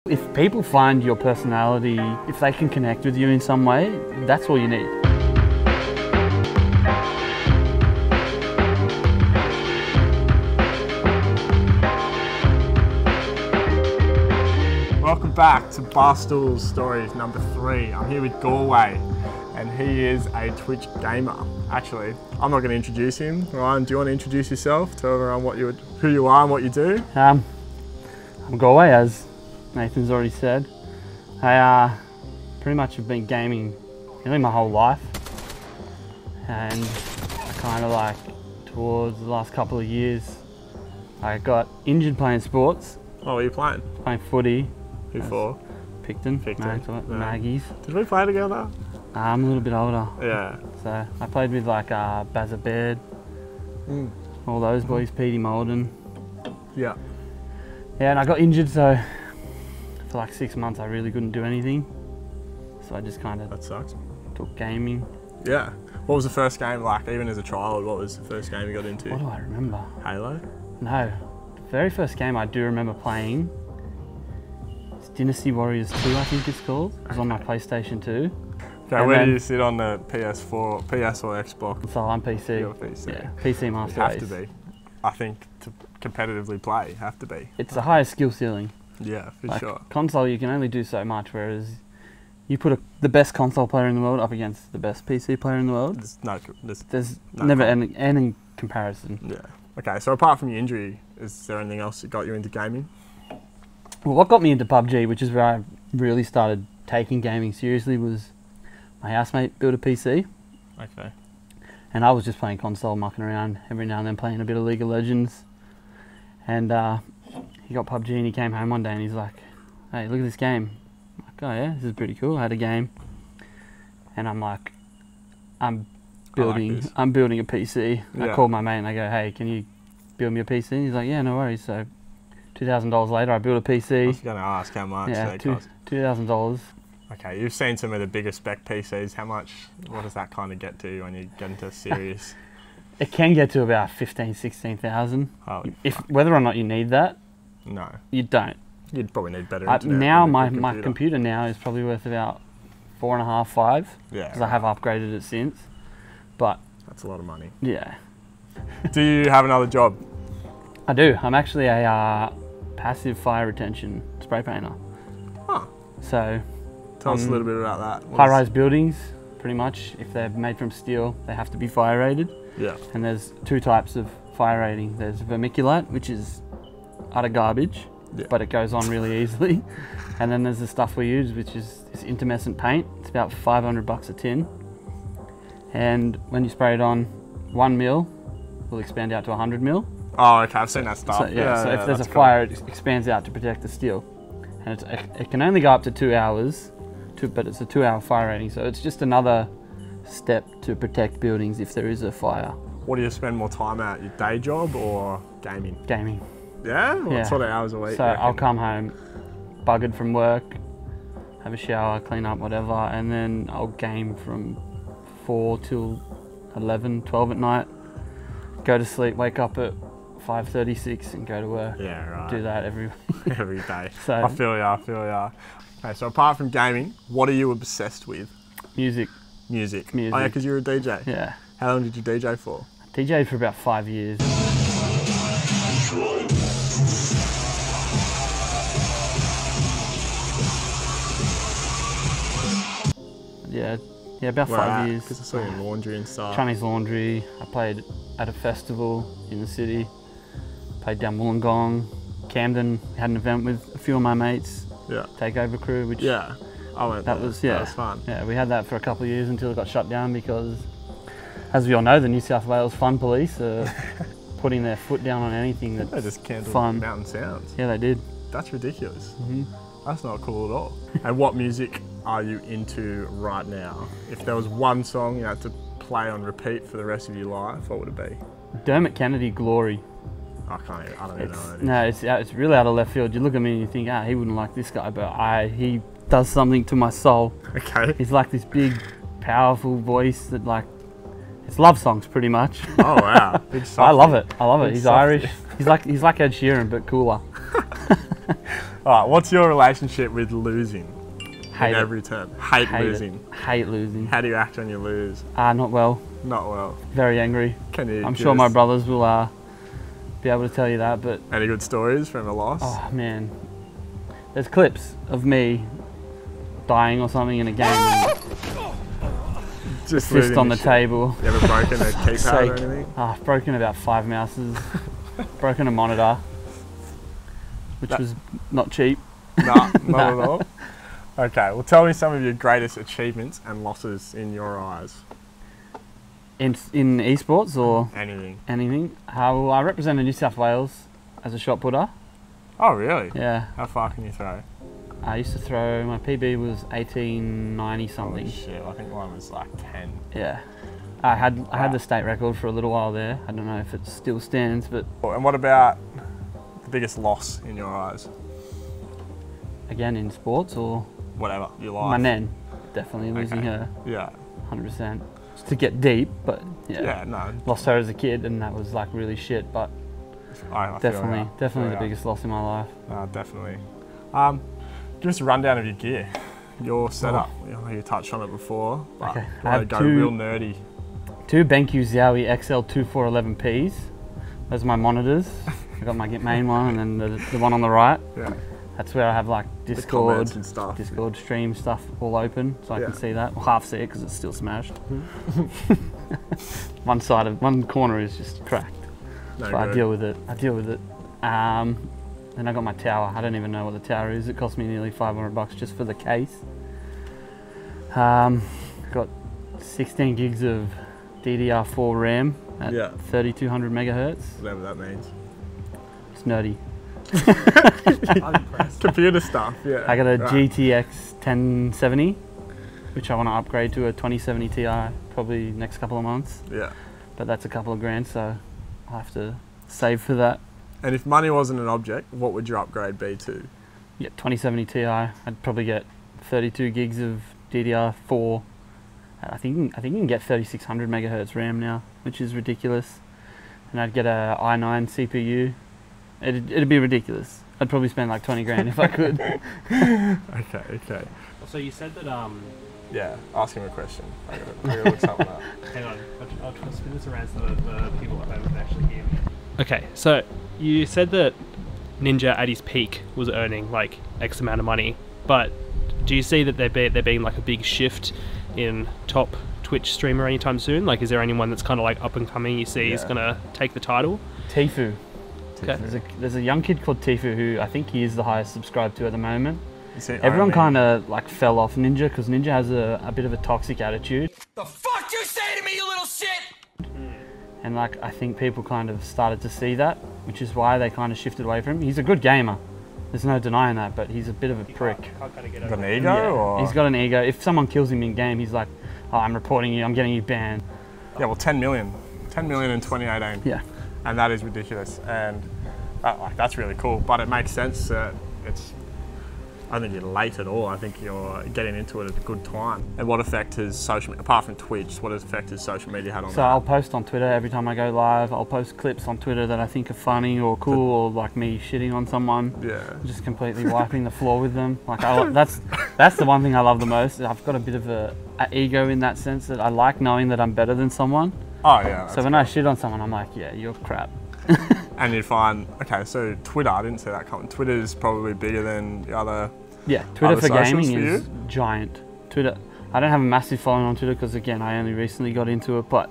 If people find your personality, if they can connect with you in some way, that's all you need. Welcome back to Barstool Stories number 3. I'm here with GOREWAY, and he is a Twitch gamer. Actually, I'm not going to introduce him. Ryan, do you want to introduce yourself? Tell everyone who you are and what you do. I'm GOREWAY, as Nathan's already said. I pretty much have been gaming really my whole life, and I kind of like towards the last couple of years I got injured playing sports. Oh, what are you playing? Playing footy. Who for? Picton. Maggie's. Did we play together? I'm a little bit older. Yeah. So I played with like Bazza Baird, all those boys, Petey Molden. Yeah. Yeah, and I got injured, so for like 6 months I really couldn't do anything. So I just kind of That sucks. took gaming. Yeah. What was the first game like, even as a child? What was the first game you got into? What do I remember? Halo? No. The very first game I do remember playing is Dynasty Warriors 2, I think it's called. It was on my PlayStation 2. Okay, where do you sit on the PS4, PS or Xbox? So I'm PC. You're PC. Yeah, PC Master You Race. have to be. I think to competitively play, you have to be. It's the highest skill ceiling. Yeah, for Like sure. console, you can only do so much, whereas you put the best console player in the world up against the best PC player in the world. There's no never any comparison. Yeah. Okay, so apart from your injury, is there anything else that got you into gaming? Well, what got me into PUBG, which is where I really started taking gaming seriously, was my housemate built a PC. Okay. And I was just playing console, mucking around, every now and then playing a bit of League of Legends. And he got PUBG and he came home one day and he's like, hey, look at this game. I'm like, oh yeah, this is pretty cool. I had a game. And I'm like, I'm building a PC. Yeah. I called my mate and I go, hey, can you build me a PC? And he's like, yeah, no worries. So $2,000 later, I built a PC. I was going to ask how much they cost. $2,000. Okay, you've seen some of the bigger spec PCs. What does that kind of get to when you get into serious? It can get to about 15,000, 16,000. Oh, Whether or not you need that, no, you don't. You'd probably need better internet. Now my computer now is probably worth about 4.5, 5. Yeah. Because I have upgraded it since. But that's a lot of money. Yeah. Do you have another job? I do. I'm actually a passive fire retention spray painter. Huh. So tell us a little bit about that. High-rise buildings, pretty much, if they're made from steel, they have to be fire rated. Yeah. And there's 2 types of fire rating. There's vermiculite, which is utter garbage, but it goes on really easily. And then there's the stuff we use, which is this intermescent paint. It's about $500 a tin. And when you spray it on, 1 mil will expand out to 100 mil. Oh, okay, I've seen that stuff. So, so if there's a fire, it expands out to protect the steel. And it can only go up to 2 hours, but it's a 2-hour fire rating, so it's just another step to protect buildings if there is a fire. What do you spend more time at, your day job or gaming? Gaming. Yeah? What sort of hours a week? So I'll come home buggered from work, have a shower, clean up, whatever, and then I'll game from 4 till 11, 12 at night, go to sleep, wake up at 5:36 and go to work. Yeah, right. Do that every day. So I feel ya. Okay, so apart from gaming, what are you obsessed with? Music. Music. Oh yeah, because you're a DJ. Yeah. How long did you DJ for? DJ'd for about 5 years. Yeah, about 5 years. Because I saw you in laundry and stuff. Chinese laundry. I played at a festival in the city. Played down Wollongong. Camden, had an event with a few of my mates. Yeah. Takeover crew, which I went there. That was fun. Yeah, we had that for a couple of years until it got shut down because, as we all know, the New South Wales Fun Police are putting their foot down on anything that's They just cancelled fun. Mountain Sounds. Yeah, they did. That's ridiculous. That's not cool at all. And what music are you into right now? If there was one song you had to play on repeat for the rest of your life, what would it be? Dermot Kennedy, Glory. I don't even know what it is. No, it's really out of left field. You look at me and you think, he wouldn't like this guy, but he does something to my soul. Okay. He's like this big, powerful voice that it's love songs pretty much. Oh wow. I love it. He's Irish. He's like Ed Sheeran, but cooler. All right, what's your relationship with losing? Hate in it. every term. Hate losing. Hate losing. How do you act when you lose? Not well. Not well. Very angry. Can you? I'm sure my brothers will be able to tell you that. But any good stories from a loss? oh man, there's clips of me dying or something in a game. And just fist on the table. You ever broken a keypad or anything? I've broken about 5 mouses. Broken a monitor, which was not cheap. Nah, not at all. Okay, well tell me some of your greatest achievements and losses in your eyes. In esports or anything? Anything. Well, I represented New South Wales as a shot putter. Oh really? Yeah. How far can you throw? I used to throw, my PB was 1890 something. Holy shit, I think mine was like 10. Yeah. I had the state record for a little while there. I don't know if it still stands, but... And what about the biggest loss in your eyes? Again, in sports or... Whatever, your life. My nan. Definitely losing her. Yeah. 100%. Just to get deep, but yeah. Yeah, no. Lost her as a kid and that was like really shit, but... I definitely feel the biggest loss in my life. Definitely. Give us a rundown of your gear, your setup. I know you touched on it before, but okay. I have go real nerdy. 2 BenQ Zowie XL2411Ps. Those are my monitors. I got my main one and then the one on the right. Yeah. That's where I have like Discord and stuff. Discord stream stuff all open, so I can see that. Well, half see it because it's still smashed. one corner is just cracked. So I deal with it. Then I got my tower. I don't even know what the tower is. It cost me nearly $500 just for the case. Got 16 gigs of DDR4 RAM at 3200 megahertz. Whatever that means. It's nerdy. I'm impressed. Computer stuff, yeah. I got a GTX 1070, which I want to upgrade to a 2070 Ti probably next couple of months. Yeah. But that's a couple of grand, so I'll have to save for that. And if money wasn't an object, what would your upgrade be to? Yeah, 2070 Ti. I'd probably get 32 gigs of DDR4. I think you can get 3600 megahertz RAM now, which is ridiculous. And I'd get a i9 CPU. It'd be ridiculous. I'd probably spend like 20 grand if I could. Okay. So you said that yeah, ask him a question. I gotta look something up. Hang on, I'll try to spin this around so that the people at home can actually hear me. Okay, so you said that Ninja at his peak was earning like X amount of money, but do you see that there being like a big shift in top Twitch streamer anytime soon? Like, is there anyone that's kind of like up and coming you see is gonna take the title? Tifu. Okay. There's a young kid called Tifu who I think he is the highest subscribed to at the moment. Everyone kind of like fell off Ninja because Ninja has a bit of a toxic attitude. The fuck you say to me, you little shit? And like I think people kind of started to see that, which is why they kind of shifted away from him. He's a good gamer. There's no denying that, but he's a bit of a prick. Got an ego? Or? He's got an ego. If someone kills him in game, he's like, oh, I'm reporting you, I'm getting you banned. Yeah, well 10 million. 10 million in 2018. Yeah. And that is ridiculous. And that's really cool, but it makes sense that I don't think you're late at all. I think you're getting into it at a good time. And what effect has social, apart from Twitch, what effect has social media had on that? So I'll post on Twitter every time I go live. I'll post clips on Twitter that I think are funny or cool, or like me shitting on someone. Yeah. Just completely wiping the floor with them. Like that's the one thing I love the most. I've got a bit of a ego in that sense that I like knowing that I'm better than someone. Oh yeah. So when I shit on someone, I'm like, yeah, you're crap. And you find, okay, so Twitter, I didn't see that coming. Twitter's probably bigger than the other. Yeah, Twitter for gaming for is giant. Twitter, I don't have a massive following on Twitter because again, I only recently got into it, but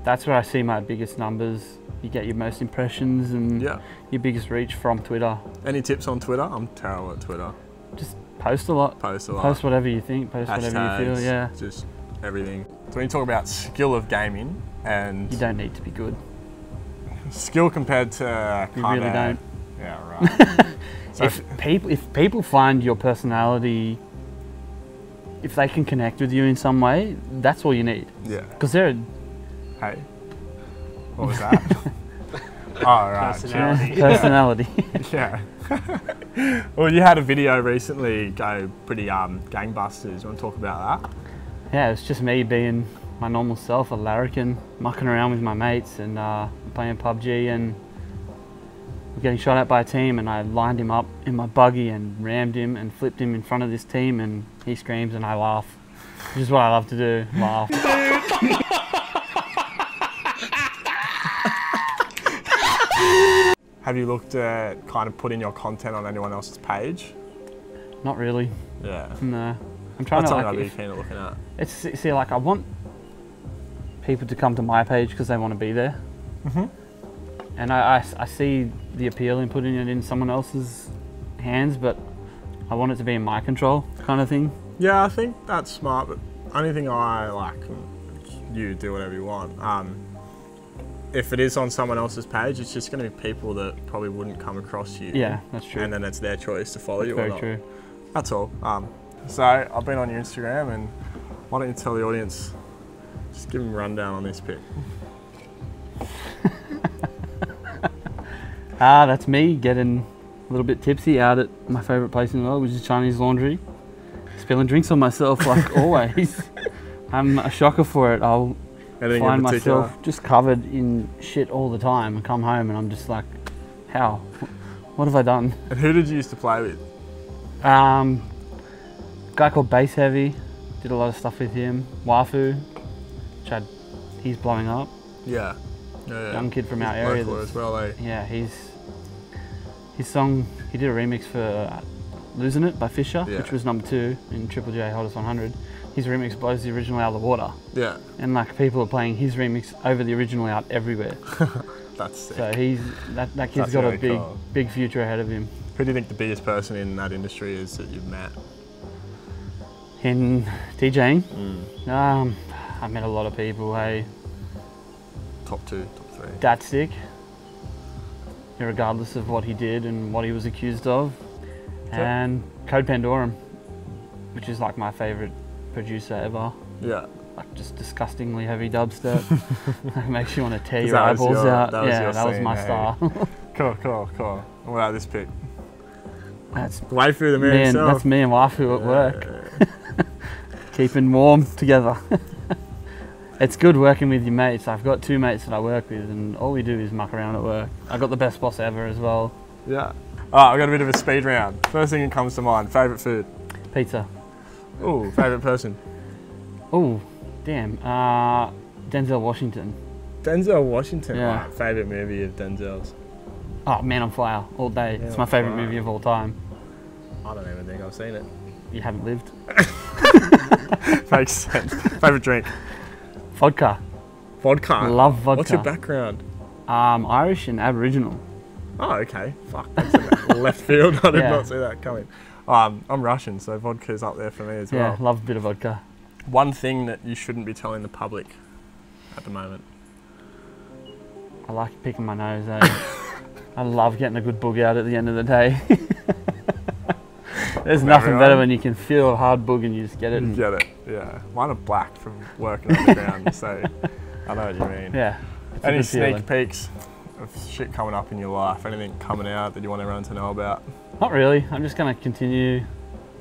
that's where I see my biggest numbers. You get your most impressions and your biggest reach from Twitter. Any tips on Twitter? I'm terrible at Twitter. Just post a lot. Post whatever you think, post hashtags, whatever you feel, yeah. Just everything. So when you talk about skill of gaming and... You don't need to be good. Skill compared to... You really don't. Yeah, right. So if people find your personality, if they can connect with you in some way, that's all you need. Yeah. Because they're... Hey, what was that? Oh, right. Personality. Personality. Yeah. Well, you had a video recently go pretty gangbusters. You want to talk about that? Yeah, it's just me being my normal self, a larrikin, mucking around with my mates and playing PUBG, and were getting shot at by a team, and I lined him up in my buggy and rammed him and flipped him in front of this team, and he screams and I laugh. Which is what I love to do, laugh. Have you looked at kind of putting your content on anyone else's page? Not really. Yeah. No. I'm trying That's to something like, I'd be keen on looking at. it's, see, like I want people to come to my page because they want to be there. And I see the appeal in putting it in someone else's hands, but I want it to be in my control kind of thing. Yeah, I think that's smart, but only thing I like, you do whatever you want. If it is on someone else's page, it's just going to be people that probably wouldn't come across you. Yeah, that's true. And then it's their choice to follow you or Very not. true. That's all. So I've been on your Instagram, and why don't you tell the audience, just give them a rundown on this pic. That's me getting a little bit tipsy out at my favourite place in the world, which is Chinese Laundry. Spilling drinks on myself like always. I'm a shocker for it. I'll Anything find in particular? myself just covered in shit all the time and come home and I'm just like, how? What have I done? And who did you used to play with? Guy called Bass Heavy, did a lot of stuff with him. Wafu, he's blowing up. Yeah. Yeah. Young kid from He's our area. local as well, eh? Yeah, his song, he did a remix for Losing It by Fisher, Yeah. which was number 2 in Triple J Hottest 100. His remix blows the original out of the water. Yeah. And like people are playing his remix over the original out everywhere. That's sick. So that kid's That's got really a big, cool. big future ahead of him. Who do you think the biggest person in that industry is that you've met? In DJing, I met a lot of people, hey. Top 2, top 3. Datstick, regardless of what he did and what he was accused of. And Code Pandorum, which is like my favourite producer ever. Yeah. Like just disgustingly heavy dubstep. It makes you want to tear your That was eyeballs your- out. that was Yeah, your that was scene, my hey? style. Cool. What about this pic? That's Way through the man himself. that's me and Wafu at work, Yeah. keeping warm together. It's good working with your mates. I've got 2 mates that I work with and all we do is muck around at work. I got the best boss ever as well. Yeah. Alright, I've got a bit of a speed round. First thing that comes to mind, favourite food? Pizza. Ooh, favourite person? Oh, damn. Denzel Washington. Denzel Washington. Yeah. Right, favourite movie of Denzel's? Oh, Man on Fire, all day. Man It's on my favourite Fire. movie of all time. I don't even think I've seen it. You haven't lived. Makes sense. Favourite drink? Vodka. Vodka. Love vodka. What's your background? Irish and Aboriginal. Oh, okay. Fuck, that's in left field. I did Yeah. not see that coming. I'm Russian, so vodka's up there for me as Yeah, well. love a bit of vodka. One thing that you shouldn't be telling the public at the moment. I like picking my nose, eh? I love getting a good boog out at the end of the day. There's nothing better when you can feel a hard boog and you just get it. You And, get it, yeah. Mine are black from working on the ground, so I know what you mean. yeah. it's a Any good sneak feeling. peeks of shit coming up in your life? Anything coming out that you want everyone to know about? Not really. I'm just going to continue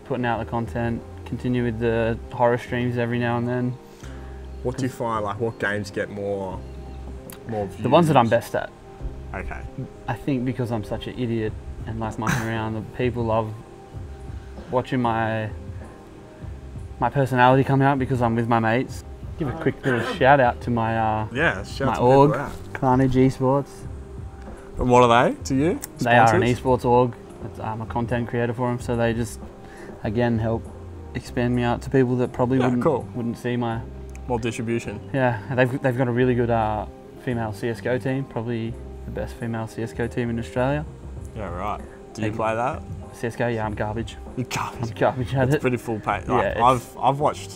putting out the content, continue with the horror streams every now and then. What do you find, like, what games get more views? The ones that I'm best at. Okay. I think because I'm such an idiot and like mucking around, the people love watching my personality come out because I'm with my mates. Give a quick little shout out to my Yeah, shout my to org, people out. Carnage Esports. And what are they to you? They are an Sponsors? esports org. I'm a content creator for them, so they just again help expand me out to people that probably Yeah, cool. wouldn't see my. More distribution. Yeah, and they've got a really good female CS:GO team, probably the best female CS:GO team in Australia. Yeah, right. Do you Thank you. play that? CS:GO, yeah, I'm garbage. You can't. I'm garbage at It's it. pretty full pay. Yeah, Like, it's- I've watched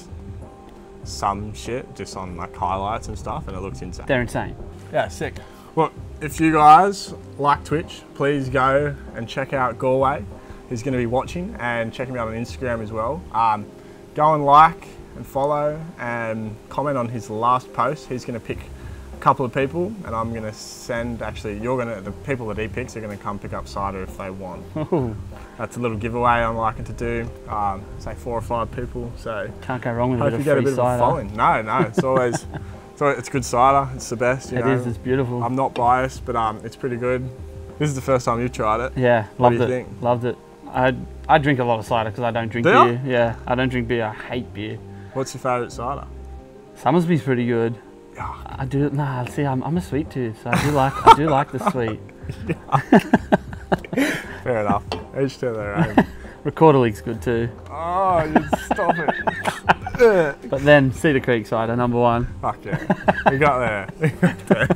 some shit just on like highlights and stuff, and it looks insane. They're insane. Yeah, sick. Well, if you guys like Twitch, please go and check out GOREWAY. He's going to be watching, and check him out on Instagram as well. Go and like and follow and comment on his last post. He's going to pick a couple of people, and I'm going to send. Actually, the people that he picks are going to come pick up Cedar if they want. Ooh, That's a little giveaway I'm liking to do. Say 4 or 5 people. So can't go wrong with hope a you bit get a of bit free of a cider. following. No, it's always, it's good cider. It's the best. You It know. is. It's beautiful. I'm not biased, but it's pretty good. This is the first time you've tried it. Yeah, What do loved you it. think? Loved it. I drink a lot of cider because I don't drink Do ya? beer. Yeah, I don't drink beer. I hate beer. What's your favourite cider? Summersby's pretty good. Yuck. I do. Nah, see, I'm a sweet tooth, so I do like the sweet. Fair enough. Each to their own. Recorder League's good too. Oh, you stop it. But then Cedar Creek cider, number one. Fuck yeah. We got there.